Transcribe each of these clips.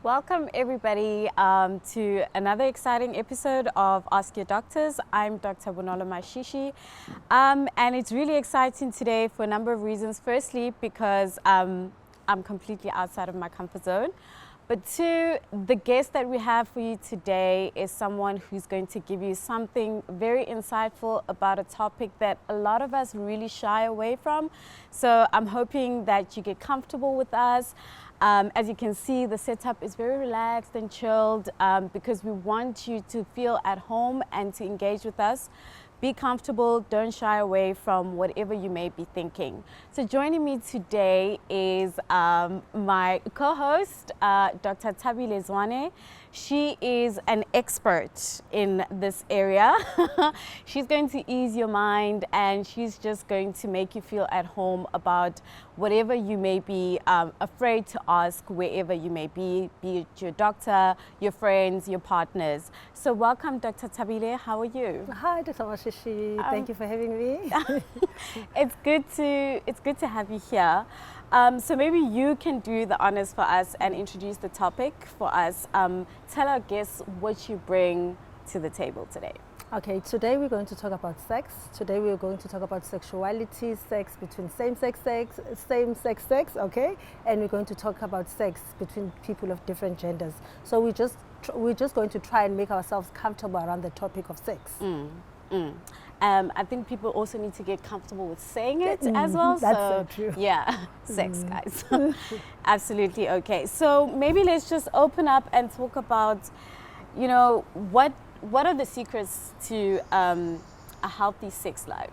Welcome everybody to another exciting episode of Ask Your Doctors. I'm Dr. Bonola Mashishi and it's really exciting today for a number of reasons. Firstly, because I'm completely outside of my comfort zone. But two, the guest that we have for you today is someone who's going to give you something very insightful about a topic that a lot of us really shy away from. So I'm hoping that you get comfortable with us. As you can see, the setup is very relaxed and chilled because we want you to feel at home and to engage with us. Be comfortable, don't shy away from whatever you may be thinking. So joining me today is my co-host, Dr. Thabile. She is an expert in this area. She's going to ease your mind and she's just going to make you feel at home about whatever you may be afraid to ask wherever you may be it your doctor, your friends, your partners. So welcome, Dr. Thabile. How are you? Hi, Dr. Mashishi. Thank you for having me. It's good to have you here. So maybe you can do the honors for us and introduce the topic for us. Tell our guests what you bring to the table today. Okay, today we're going to talk about sex. Today we're going to talk about sexuality, sex between same-sex sex, okay? And we're going to talk about sex between people of different genders. So we're just going to try and make ourselves comfortable around the topic of sex. I think people also need to get comfortable with saying it as well. That's so true. Yeah, sex, guys. Absolutely. Okay, so maybe let's just open up and talk about, you know, what are the secrets to a healthy sex life?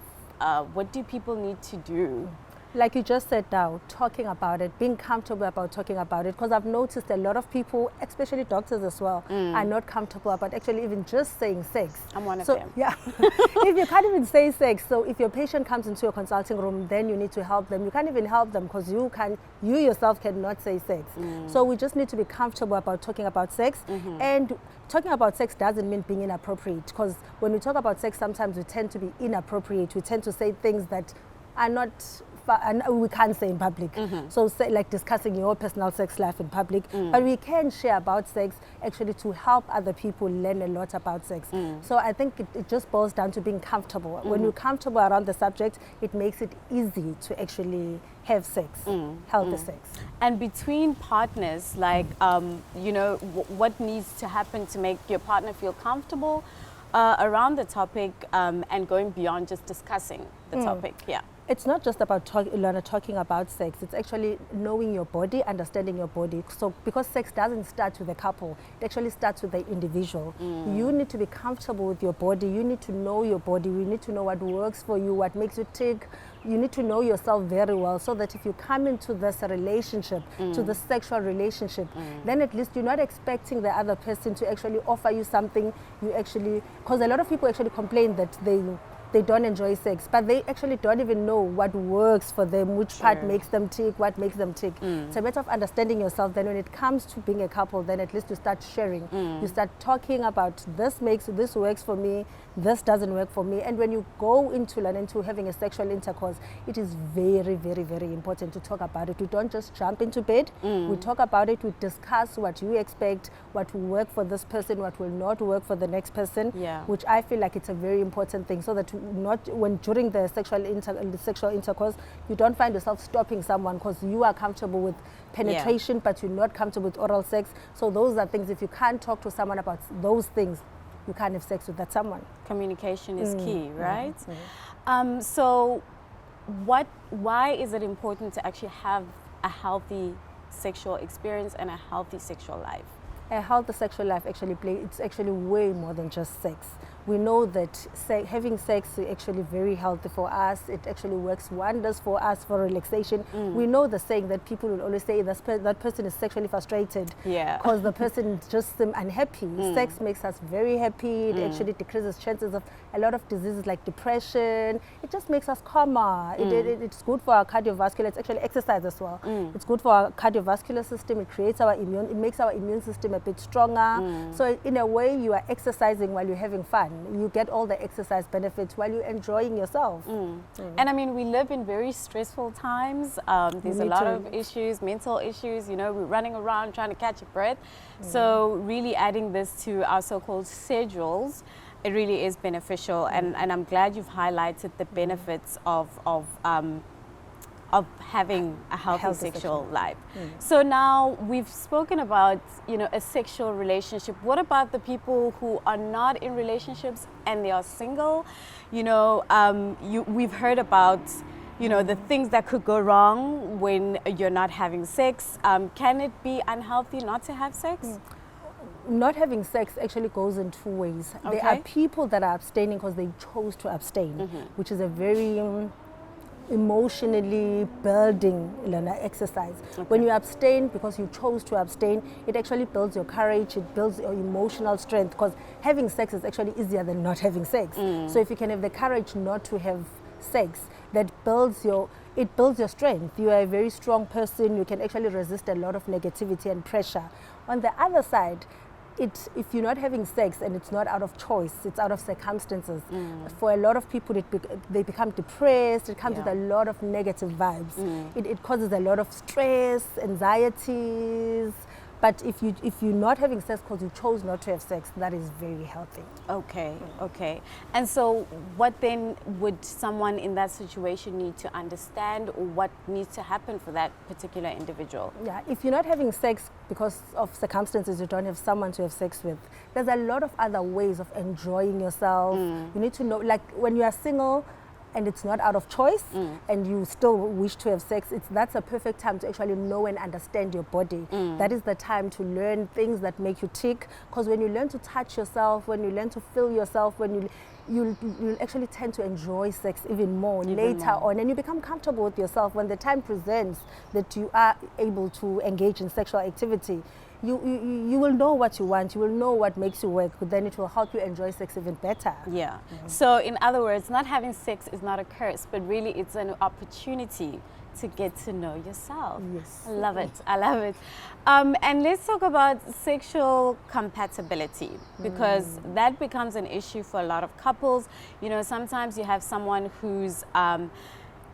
What do people need to do? Like you just said now, talking about it, being comfortable about talking about it, because I've noticed a lot of people, especially doctors as well, are not comfortable about actually even just saying sex. I'm one of them. Yeah, if you can't even say sex, so if your patient comes into your consulting room, then you need to help them. You can't even help them because you yourself cannot say sex. So we just need to be comfortable about talking about sex. And talking about sex doesn't mean being inappropriate, because when we talk about sex, sometimes we tend to be inappropriate. We tend to say things that are not, and we can't say in public. So say, like discussing your personal sex life in public, but we can share about sex actually to help other people learn a lot about sex. So I think it just boils down to being comfortable. When you're comfortable around the subject, it makes it easy to actually have sex, healthy sex. And between partners, like, you know, what needs to happen to make your partner feel comfortable around the topic and going beyond just discussing the topic? Yeah. It's not just about talking about sex. It's actually knowing your body, understanding your body. So because sex doesn't start with the couple, it actually starts with the individual. You need to be comfortable with your body. You need to know your body. You need to know what works for you, what makes you tick. You need to know yourself very well so that if you come into this relationship, to the sexual relationship, then at least you're not expecting the other person to actually offer you something you actually, because a lot of people actually complain that they don't enjoy sex, but they actually don't even know what works for them, which part makes them tick, what makes them tick. It's a matter of understanding yourself. Then when it comes to being a couple, then at least you start sharing. You start talking about this works for me, this doesn't work for me. And when you go into having a sexual intercourse, it is very, very, very important to talk about it. We don't just jump into bed. We talk about it. We discuss what you expect, what will work for this person, what will not work for the next person, which I feel like it's a very important thing, so that not when during the sexual intercourse, you don't find yourself stopping someone because you are comfortable with penetration, but you're not comfortable with oral sex. So those are things, if you can't talk to someone about those things, you can't have sex with that someone. Communication is key, right? So why is it important to actually have a healthy sexual experience and a healthy sexual life? A healthy sexual life it's actually way more than just sex. We know that having sex is actually very healthy for us. It actually works wonders for us for relaxation. We know the saying that people will always say that person is sexually frustrated because the person just seems unhappy. Sex makes us very happy. It actually decreases chances of a lot of diseases like depression. It just makes us calmer. It's good for our cardiovascular. It's actually exercise as well. It's good for our cardiovascular system. It makes our immune system a bit stronger. So in a way, you are exercising while you're having fun. You get all the exercise benefits while you're enjoying yourself. And I mean, we live in very stressful times. There's a lot of issues, mental issues, you know, we're running around trying to catch a breath. So really adding this to our so-called schedules, it really is beneficial. And I'm glad you've highlighted the benefits of having a healthy sexual life. So now we've spoken about, you know, a sexual relationship. What about the people who are not in relationships and they are single? You know, we've heard about, you know, the things that could go wrong when you're not having sex. Can it be unhealthy not to have sex? Not having sex actually goes in two ways. There are people that are abstaining because they chose to abstain, which is a very emotionally building exercise. When you abstain because you chose to abstain, it actually builds your courage, it builds your emotional strength, because having sex is actually easier than not having sex. So if you can have the courage not to have sex, that builds your strength. You are a very strong person. You can actually resist a lot of negativity and pressure. On the other side, if you're not having sex and it's not out of choice, it's out of circumstances. For a lot of people, they become depressed. It comes with a lot of negative vibes. It causes a lot of stress, anxieties. But if you're not having sex because you chose not to have sex, that is very healthy. Okay. And so what then would someone in that situation need to understand, or what needs to happen for that particular individual? Yeah, if you're not having sex because of circumstances, you don't have someone to have sex with, there's a lot of other ways of enjoying yourself. You need to know, like when you are single, and it's not out of choice, and you still wish to have sex, that's a perfect time to actually know and understand your body. That is the time to learn things that make you tick, because when you learn to touch yourself, when you learn to feel yourself, when you'll actually tend to enjoy sex even more later on, and you become comfortable with yourself. When the time presents that you are able to engage in sexual activity, you will know what you want, you will know what makes you work, but then it will help you enjoy sex even better. So in other words, not having sex is not a curse, but really it's an opportunity to get to know yourself. I love it. And let's talk about sexual compatibility, because that becomes an issue for a lot of couples. You know, sometimes you have someone who's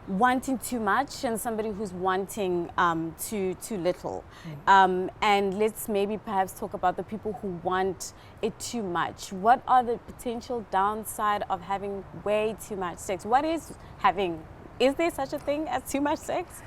wanting too much and somebody who's wanting too little. And let's maybe perhaps talk about the people who want it too much. What are the potential downside of having way too much sex? Is there such a thing as too much sex?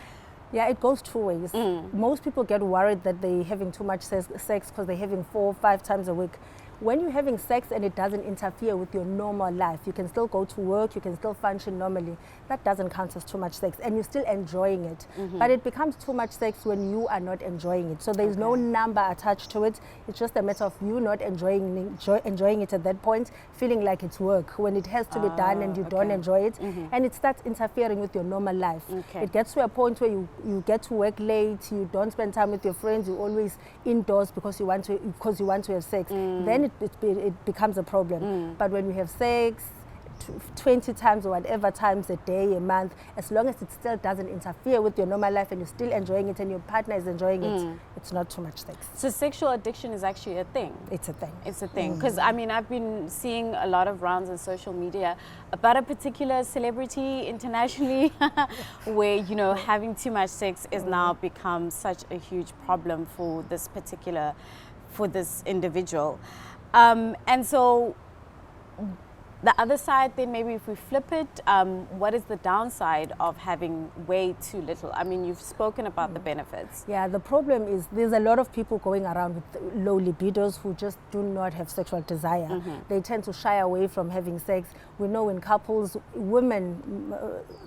Yeah, it goes two ways. Most people get worried that they're having too much sex because they're having 4 or 5 times a week. When you're having sex and it doesn't interfere with your normal life, you can still go to work, you can still function normally. That doesn't count as too much sex, and you're still enjoying it. But it becomes too much sex when you are not enjoying it. So there's no number attached to it. It's just a matter of you not enjoying it at that point, feeling like it's work when it has to be done and you don't enjoy it, and it starts interfering with your normal life. It gets to a point where you get to work late, you don't spend time with your friends, you're always indoors because you want to have sex. Then it becomes a problem. But when you have sex 20 times or whatever times a day, a month, as long as it still doesn't interfere with your normal life and you're still enjoying it and your partner is enjoying it, it's not too much sex. So sexual addiction is actually a thing? It's a thing. It's a thing. Because I mean, I've been seeing a lot of rounds on social media about a particular celebrity internationally where, you know, having too much sex is now become such a huge problem for this individual. And so the other side, then maybe if we flip it, what is the downside of having way too little? I mean, you've spoken about the benefits. Yeah, the problem is there's a lot of people going around with low libidos who just do not have sexual desire. They tend to shy away from having sex. We know in couples, women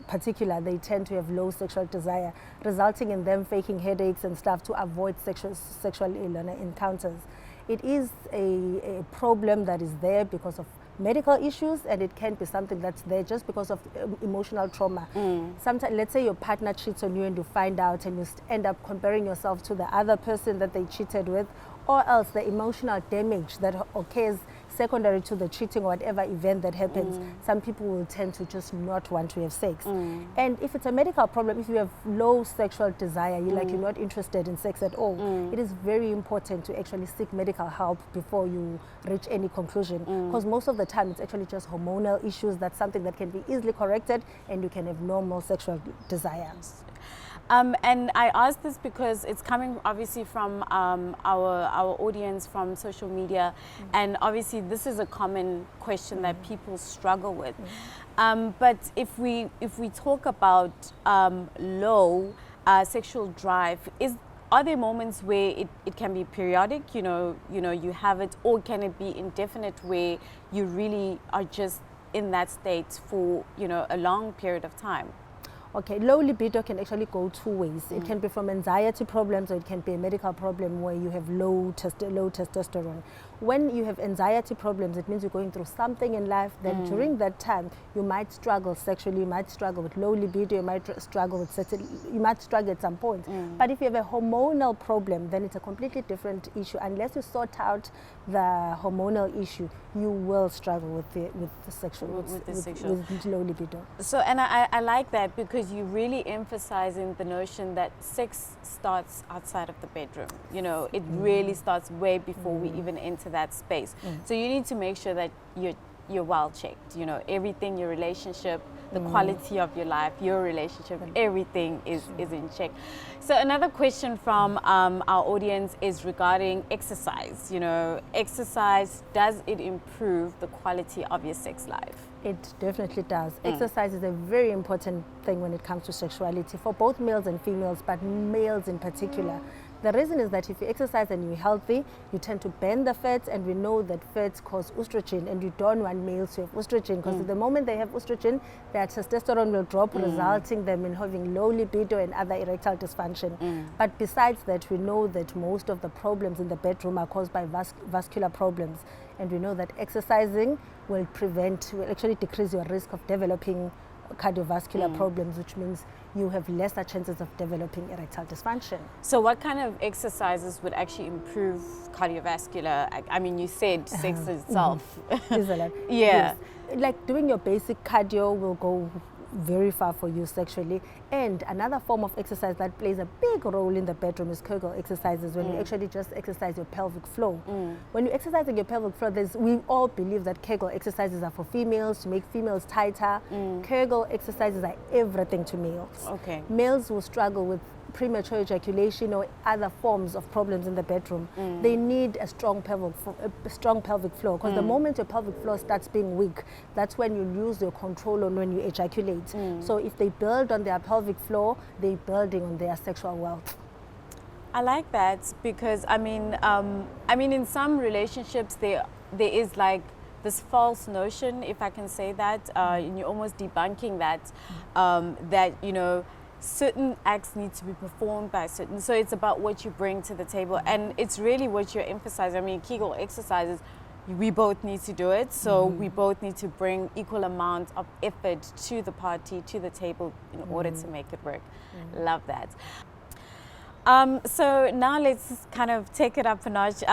particular, they tend to have low sexual desire, resulting in them faking headaches and stuff to avoid sexual encounters. It is a problem that is there because of medical issues, and it can be something that's there just because of emotional trauma. Sometimes, let's say your partner cheats on you and you find out and you end up comparing yourself to the other person that they cheated with, or else the emotional damage that occurs secondary to the cheating or whatever event that happens, some people will tend to just not want to have sex. And if it's a medical problem, if you have low sexual desire, you're not interested in sex at all, it is very important to actually seek medical help before you reach any conclusion, because most of the time it's actually just hormonal issues. That's something that can be easily corrected and you can have normal sexual desires. And I ask this because it's coming obviously from our audience from social media, and obviously this is a common question that people struggle with. But if we talk about low sexual drive, are there moments where it can be periodic, you have it, or can it be indefinite where you really are just in that state for a long period of time? Okay, low libido can actually go two ways. It can be from anxiety problems, or it can be a medical problem where you have low testosterone. When you have anxiety problems, it means you're going through something in life. Then during that time, you might struggle sexually, you might struggle with low libido, you might struggle at some point. But if you have a hormonal problem, then it's a completely different issue. Unless you sort out the hormonal issue, you will struggle with low libido. So, and I like that, because you really emphasizing the notion that sex starts outside of the bedroom. It really starts way before we even enter that space. So you need to make sure that you're well checked. Everything, your relationship, the quality of your life, your relationship, everything is in check. So another question from our audience is regarding exercise. Exercise, does it improve the quality of your sex life? It definitely does. Exercise is a very important thing when it comes to sexuality for both males and females, but males in particular. The reason is that if you exercise and you're healthy, you tend to burn the fats, and we know that fats cause estrogen, and you don't want males to have estrogen, because the moment they have estrogen, their testosterone will drop, resulting them in having low libido and other erectile dysfunction. But besides that, we know that most of the problems in the bedroom are caused by vascular problems, and we know that exercising will actually decrease your risk of developing cardiovascular problems, which means you have lesser chances of developing erectile dysfunction. So what kind of exercises would actually improve cardiovascular? I mean, you said sex itself. Yeah. Yes. Like doing your basic cardio will go very far for you sexually. And another form of exercise that plays a big role in the bedroom is Kegel exercises, when you actually just exercise your pelvic floor. When you're exercising your pelvic floor, we all believe that Kegel exercises are for females, to make females tighter. Kegel exercises are everything to males. Okay. Males will struggle with premature ejaculation or other forms of problems in the bedroom. They need a strong pelvic floor, because the moment your pelvic floor starts being weak, that's when you lose your control on when you ejaculate. So if they build on their pelvic floor, they're building on their sexual wealth. I like that, because I mean in some relationships there is like this false notion, if I can say that, and you're almost debunking that, that certain acts need to be performed by certain. So it's about what you bring to the table, and it's really what you're emphasizing. I mean, Kegel exercises, we both need to do it, so we both need to bring equal amount of effort to the party, to the table, in order to make it work. Love that. So now let's kind of take it up a notch.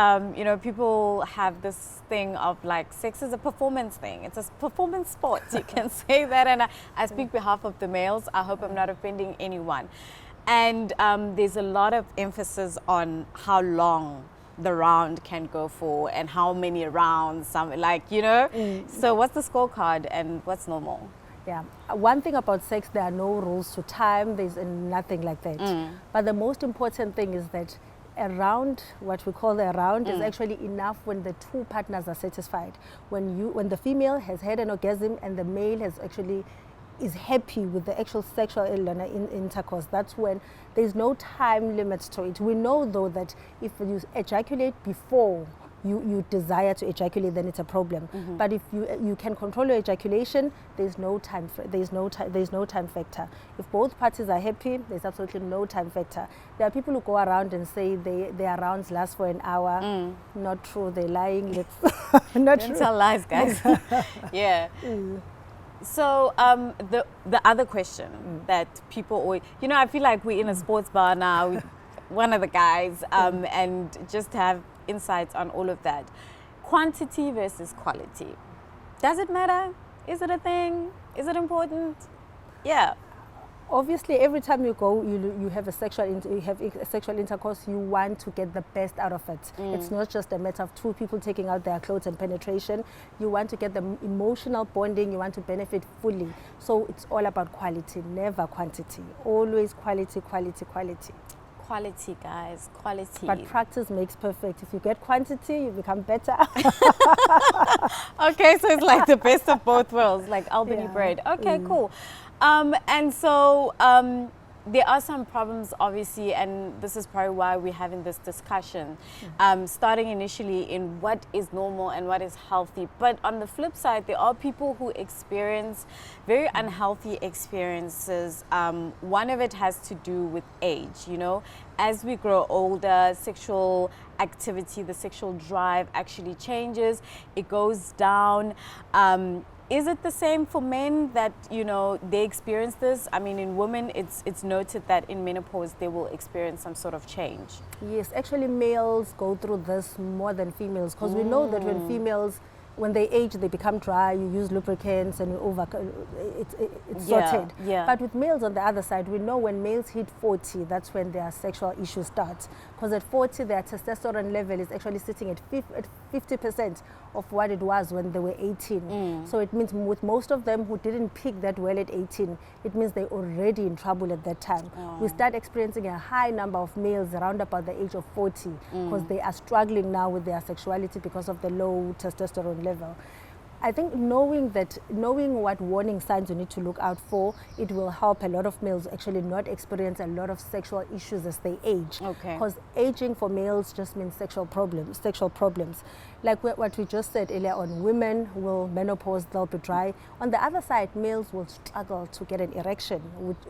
People have this thing of like sex is a performance thing. It's a performance sport. You can say that, and I speak behalf of the males. I hope I'm not offending anyone. And there's a lot of emphasis on how long the round can go for and how many rounds. So what's the scorecard and what's normal? Yeah, one thing about sex, there are no rules to time. There's nothing like that. But the most important thing is that a round, what we call a round, is actually enough when the two partners are satisfied. When the female has had an orgasm and the male is happy with the actual sexual intercourse, that's when there's no time limit to it. We know though that if you ejaculate before you desire to ejaculate, then it's a problem. But if you can control your ejaculation, there's no time factor. If both parties are happy, there's absolutely no time factor. There are people who go around and say their rounds last for an hour. Not true. They're lying. Not true. Don't tell lies, guys. Yeah. So the other question that people always, I feel like we're in a sports bar now with one of the guys, and just have insights on all of that. quantity versus quality. Does it matter? Is it a thing? Is it important? Yeah. Obviously, every time you go, you have a sexual intercourse. You want to get the best out of it. It's not just a matter of two people taking out their clothes and penetration. You want to get the emotional bonding. You want to benefit fully. So it's all about quality, never quantity. Always quality, quality, quality. Quality, guys, quality. But practice makes perfect. If you get quantity, you become better. Okay, so it's like the best of both worlds, like Albany bread. Okay, cool. And so there are some problems, obviously, and this is probably why we're having this discussion, starting initially in what is normal and what is healthy. But on the flip side, there are people who experience very unhealthy experiences. One of it has to do with age, you know. As we grow older, sexual activity, the sexual drive actually changes. It goes down. Is it the same for men that, you know, they experience this? I mean, in women, it's noted that in menopause, they will experience some sort of change. Yes, actually males go through this more than females, because we know that when females, when they age, they become dry, you use lubricants and it's sorted. Yeah. But with males on the other side, we know when males hit 40, that's when their sexual issues start. Because at 40, their testosterone level is actually sitting at 50% of what it was when they were 18. So it means with most of them who didn't peak that well at 18, it means they're already in trouble at that time. We start experiencing a high number of males around about the age of 40 because they are struggling now with their sexuality because of the low testosterone level. I think knowing what warning signs you need to look out for, it will help a lot of males actually not experience a lot of sexual issues as they age. Okay. Because aging for males just means sexual problems. Like what we just said earlier on, women will menopause, they'll be dry. On the other side, males will struggle to get an erection.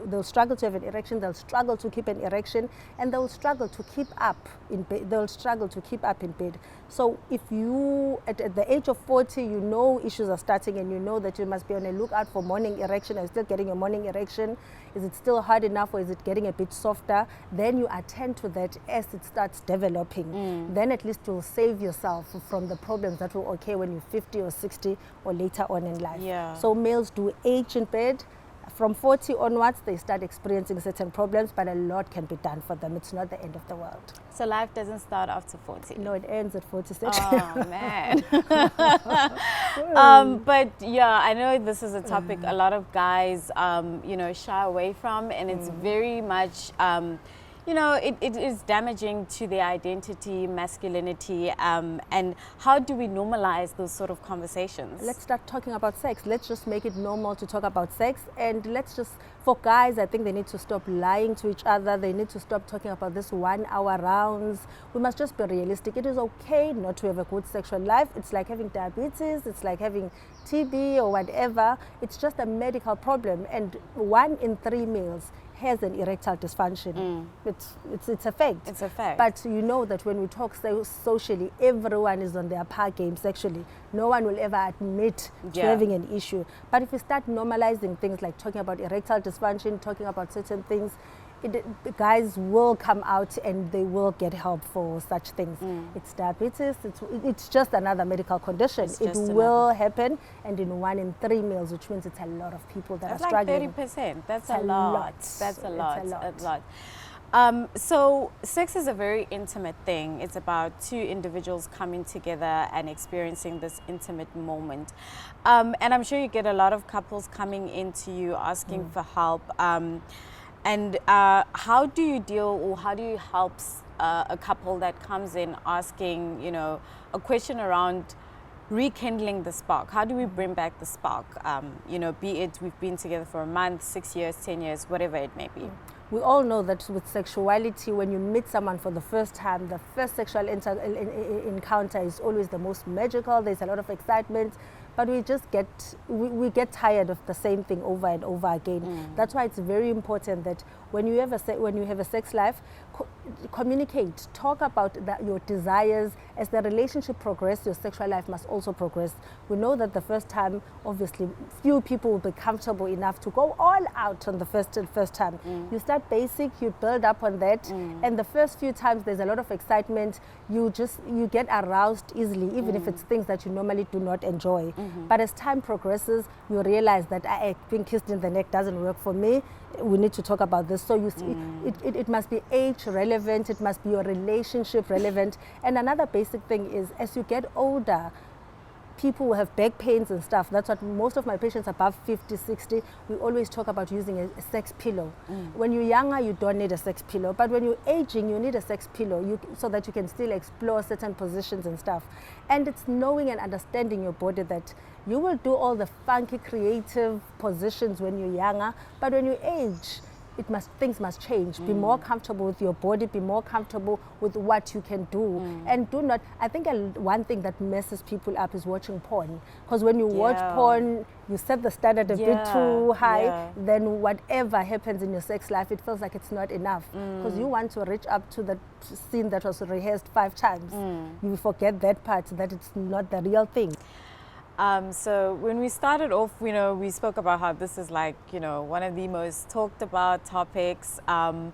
They'll struggle to have an erection, they'll struggle to keep an erection, and they'll struggle to keep up in bed. So if you, at the age of 40, you know issues are starting and you know that you must be on a lookout for morning erection. Are you still getting a morning erection? Is it still hard enough or is it getting a bit softer? Then you attend to that as it starts developing. Then at least you'll save yourself from the problems that will occur when you're 50 or 60 or later on in life. Yeah. So males do age in bed. From 40 onwards, they start experiencing certain problems, but a lot can be done for them. It's not the end of the world. So life doesn't start after 40? No, it ends at 46. Oh, man. But yeah, I know this is a topic a lot of guys, you know, shy away from, and it's very much, you know, it is damaging to their identity, masculinity, and how do we normalize those sort of conversations? Let's start talking about sex. Let's just make it normal to talk about sex, and let's just, for guys, I think they need to stop lying to each other. They need to stop talking about this 1 hour rounds. We must just be realistic. It is okay not to have a good sexual life. It's like having diabetes, it's like having TB or whatever. It's just a medical problem, and 1 in 3 males has an erectile dysfunction. It's a fact. It's a fact. But you know that when we talk socially, everyone is on their par game sexually. No one will ever admit to having an issue. But if you start normalizing things like talking about erectile dysfunction, talking about certain things, guys will come out and they will get help for such things. It's diabetes, it's just another medical condition. It will happen, and in 1 in 3 males, which means it's a lot of people that are struggling. That's like 30%. That's a lot. That's a lot. It's a lot. So sex is a very intimate thing. It's about 2 individuals coming together and experiencing this intimate moment. And I'm sure you get a lot of couples coming into you asking for help. And how do you deal, or how do you help a couple that comes in asking, you know, a question around rekindling the spark? How do we bring back the spark? You know, be it we've been together for a month, 6 years, 10 years, whatever it may be. We all know that with sexuality, when you meet someone for the first time, the first sexual encounter is always the most magical. There's a lot of excitement. but we just we get tired of the same thing over and over again. That's why it's very important that when you have a sex life, communicate, talk about your desires. As the relationship progresses, your sexual life must also progress. We know that the first time, obviously, few people will be comfortable enough to go all out on the first time. You start basic, you build up on that, and the first few times there's a lot of excitement. You get aroused easily, even if it's things that you normally do not enjoy. But as time progresses, you realize that being kissed in the neck doesn't work for me. We need to talk about this. So you see, it must be age relevant, it must be your relationship relevant. And another basic thing is, as you get older, people will have back pains and stuff. That's what most of my patients above 50, 60, we always talk about using a sex pillow. When you're younger, you don't need a sex pillow. But when you're aging, you need a sex pillow so that you can still explore certain positions and stuff. And it's knowing and understanding your body that you will do all the funky, creative positions when you're younger. But when you age, things must change. Be more comfortable with your body, be more comfortable with what you can do. And do not, I think one thing that messes people up is watching porn. Because when you watch porn, you set the standard a bit too high, then whatever happens in your sex life, it feels like it's not enough. Because you want to reach up to the scene that was rehearsed 5 times. You forget that part, that it's not the real thing. So when we started off, we spoke about how this is like, one of the most talked about topics. And,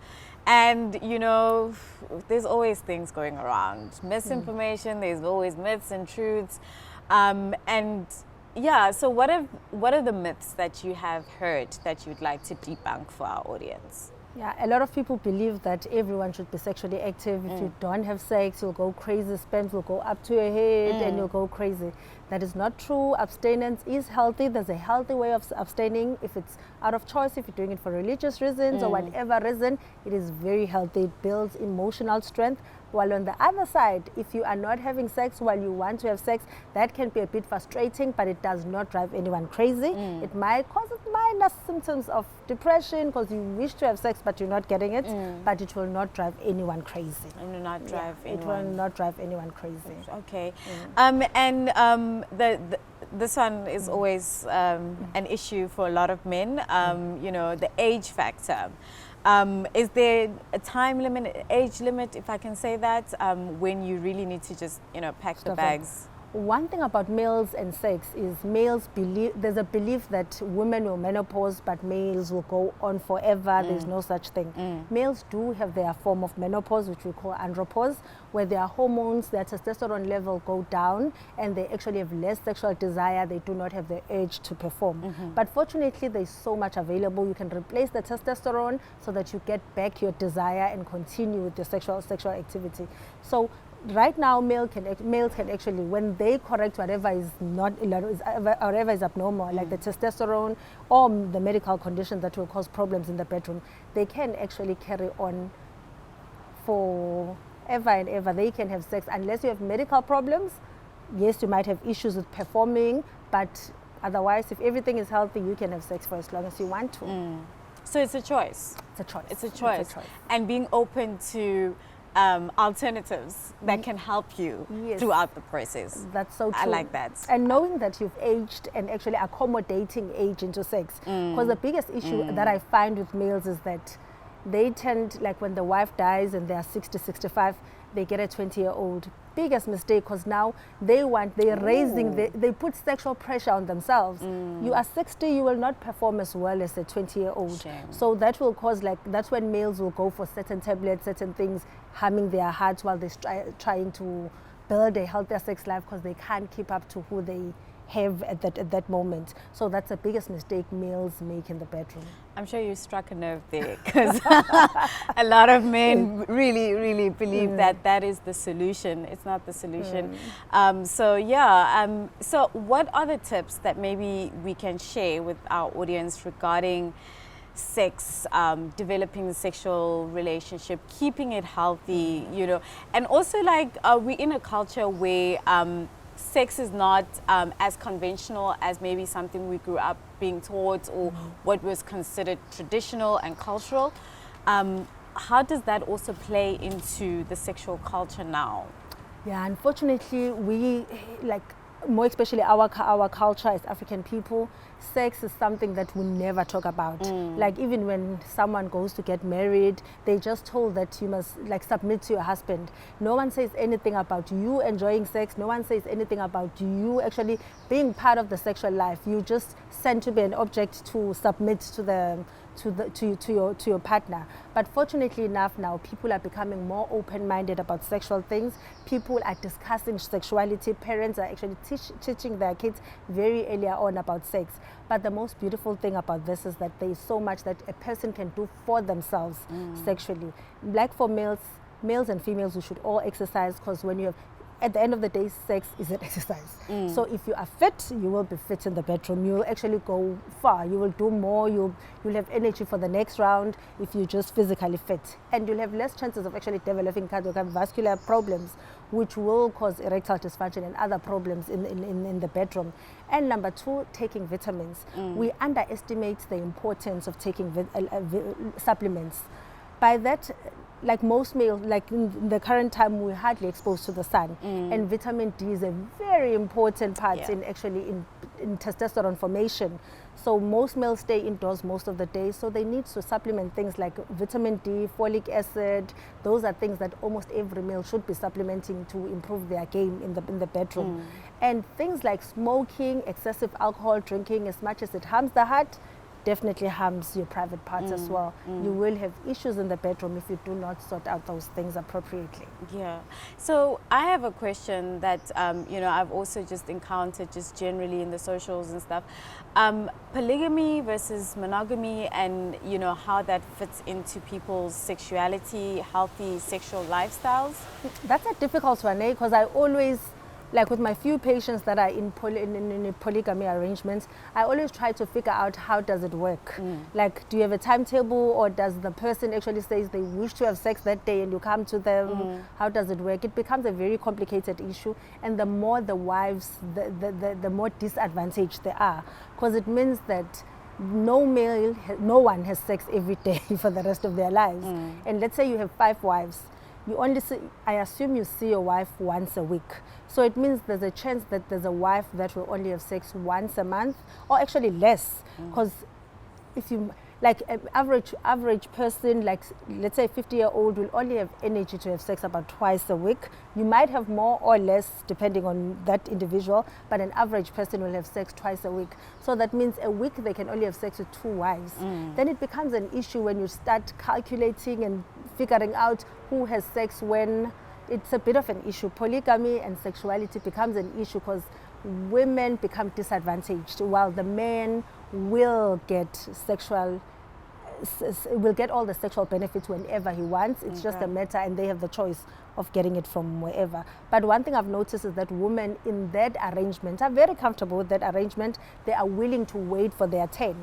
there's always things going around. Misinformation, there's always myths and truths. So what are the myths that you have heard that you'd like to debunk for our audience? Yeah, a lot of people believe that everyone should be sexually active. If you don't have sex, you'll go crazy, sperms will go up to your head and you'll go crazy. That is not true. Abstinence is healthy. There's a healthy way of abstaining. If it's out of choice, if you're doing it for religious reasons or whatever reason, it is very healthy. It builds emotional strength. While on the other side, if you are not having sex while you want to have sex, that can be a bit frustrating, but it does not drive anyone crazy. It might cause minor symptoms of depression because you wish to have sex but you're not getting it, but it will not drive anyone crazy. It will not drive anyone. It will not drive anyone crazy. Okay. This one is always an issue for a lot of men, the age factor. Is there a time limit, age limit, if I can say that, when you really need to just, pack the bags? One thing about males and sex is there's a belief that women will menopause, but males will go on forever. There's no such thing. Males do have their form of menopause, which we call andropause, where their hormones, their testosterone level go down and they actually have less sexual desire. They do not have the urge to perform. But fortunately, there's so much available. You can replace the testosterone so that you get back your desire and continue with your sexual activity. So right now, males can actually, when they correct whatever is whatever is abnormal, like the testosterone or the medical condition that will cause problems in the bedroom, they can actually carry on for ever and ever. They can have sex unless you have medical problems. Yes, you might have issues with performing, but otherwise, if everything is healthy, you can have sex for as long as you want to. So it's a choice. It's a choice. It's a choice. And being open to alternatives that can help you throughout the process. That's so true. I like that. And knowing that you've aged and actually accommodating age into sex. Because the biggest issue that I find with males is that they tend, like when the wife dies and they're 60, 65, they get a 20-year-old. Biggest mistake, because now they put sexual pressure on themselves. You are 60, you will not perform as well as a 20-year-old. So that will cause, that's when males will go for certain tablets, certain things, harming their hearts while they're trying to build a healthier sex life because they can't keep up to who they have at that moment. So that's the biggest mistake males make in the bedroom. I'm sure you struck a nerve there, because a lot of men really, really believe that is the solution. It's not the solution. So what are the tips that maybe we can share with our audience regarding sex, developing the sexual relationship, keeping it healthy, and also we're in a culture where sex is not as conventional as maybe something we grew up being taught or what was considered traditional and cultural. How does that also play into the sexual culture now? Yeah, unfortunately, more especially our culture as African people, sex is something that we never talk about. Like even when someone goes to get married, they just told that you must like submit to your husband. No one says anything about you enjoying sex. No one says anything about you actually being part of the sexual life. You just sent to be an object to submit to your partner. But fortunately enough, now people are becoming more open-minded about sexual things. People are discussing sexuality. Parents are actually teaching their kids very earlier on about sex. But the most beautiful thing about this is that there is so much that a person can do for themselves sexually. Like for males and females, we should all exercise, because when you have, at the end of the day, sex is an exercise. So if you are fit, you will be fit in the bedroom. You will actually go far. You will do more. You'll have energy for the next round if you're just physically fit. And you'll have less chances of actually developing cardiovascular problems, which will cause erectile dysfunction and other problems in the bedroom. And number two, taking vitamins. We underestimate the importance of taking supplements. By that, like most males, like in the current time, we're hardly exposed to the sun. And vitamin D is a very important part in actually in testosterone formation. So most males stay indoors most of the day, so they need to supplement things like vitamin D, folic acid. Those are things that almost every male should be supplementing to improve their game in the bedroom. And things like smoking, excessive alcohol drinking, as much as it harms the heart, definitely harms your private parts as well. You will have issues in the bedroom if you do not sort out those things appropriately. Yeah. So I have a question that, you know, I've also just encountered just generally in the socials and stuff. Polygamy versus monogamy, and, you know, how that fits into people's sexuality, healthy sexual lifestyles. That's a difficult one, because I always, like with my few patients that are in polygamy arrangements, I always try to figure out how does it work. Like, do you have a timetable, or does the person actually says they wish to have sex that day and you come to them? How does it work? It becomes a very complicated issue, and the more the wives, the more disadvantaged they are, because it means that no one has sex every day for the rest of their lives. And let's say you have 5 wives. You only see, I assume you see your wife once a week. So it means there's a chance that there's a wife that will only have sex once a month, or actually less. Because if you, like an average person, like let's say a 50-year-old will only have energy to have sex about twice a week. You might have more or less depending on that individual, but an average person will have sex twice a week. So that means a week they can only have sex with 2 wives. Then it becomes an issue when you start calculating and figuring out who has sex when. It's a bit of an issue. Polygamy and sexuality becomes an issue because women become disadvantaged, while the men will get all the sexual benefits whenever he wants. It's just a matter, and they have the choice of getting it from wherever. But one thing I've noticed is that women in that arrangement are very comfortable with that arrangement. They are willing to wait for their turn.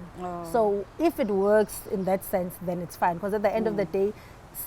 So if it works in that sense, then it's fine, because at the end of the day,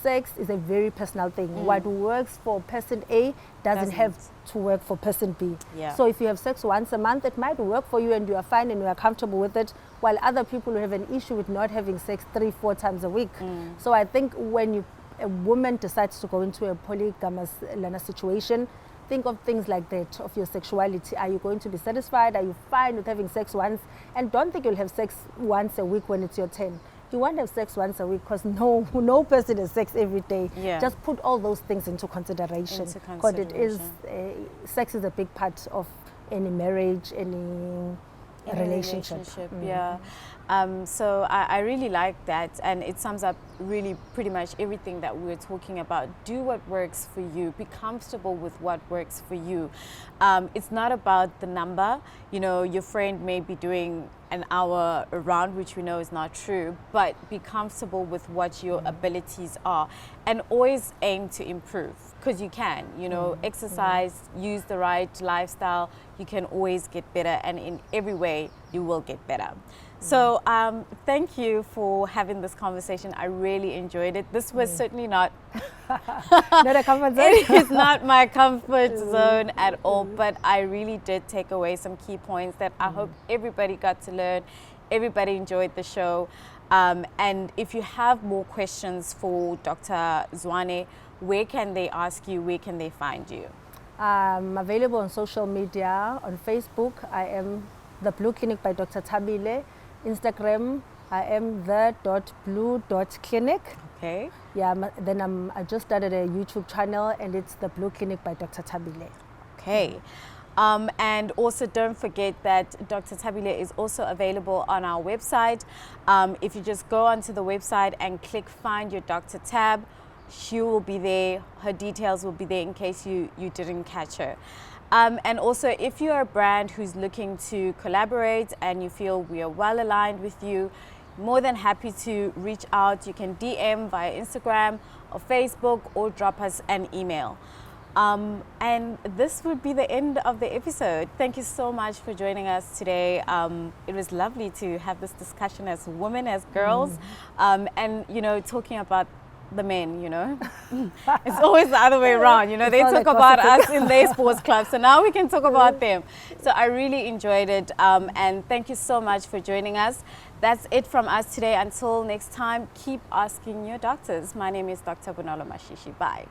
sex is a very personal thing. What works for person A doesn't have to work for person B. So if you have sex once a month, it might work for you and you are fine and you are comfortable with it, while other people have an issue with not having sex 3-4 times a week. So I think when a woman decides to go into a polygamous situation, think of things like that, of your sexuality. Are you going to be satisfied? Are you fine with having sex once? And don't think you'll have sex once a week when it's your turn. You won't have sex once a week, because no person has sex every day. Just put all those things into consideration. Because it is, sex is a big part of any marriage, any relationship. So I really like that, and it sums up really pretty much everything that we're talking about. Do what works for you. Be comfortable with what works for you. It's not about the number. You know, your friend may be doing an hour around, which we know is not true, but be comfortable with what your abilities are, and always aim to improve, because you can, you know, exercise, use the right lifestyle, you can always get better, and in every way you will get better. So thank you for having this conversation. I really enjoyed it. This was certainly not not a comfort zone. It is not my comfort zone at all, but I really did take away some key points that I hope everybody got to learn. Everybody enjoyed the show. And if you have more questions for Dr. Zwane, where can they ask you? Where can they find you? I'm available on social media. On Facebook, I am The Blue Clinic by Dr. Thabile. Instagram, I am the.blue.clinic. Okay. Yeah, then I just started a YouTube channel, and it's The Blue Clinic by Dr. Thabile. Okay. And also don't forget that Dr. Thabile is also available on our website. If you just go onto the website and click Find Your Doctor tab, she will be there. Her details will be there in case you didn't catch her. And also, if you're a brand who's looking to collaborate and you feel we are well aligned with you, more than happy to reach out. You can DM via Instagram or Facebook, or drop us an email. And this would be the end of the episode. Thank you so much for joining us today. It was lovely to have this discussion as women, as girls, and talking about the men, it's always the other way around. They talk about us in their sports club, so now we can talk about them. So I really enjoyed it, and thank you so much for joining us. That's it from us today. Until next time, keep asking your doctors. My name is Dr. Bonolo Mashishi. Bye.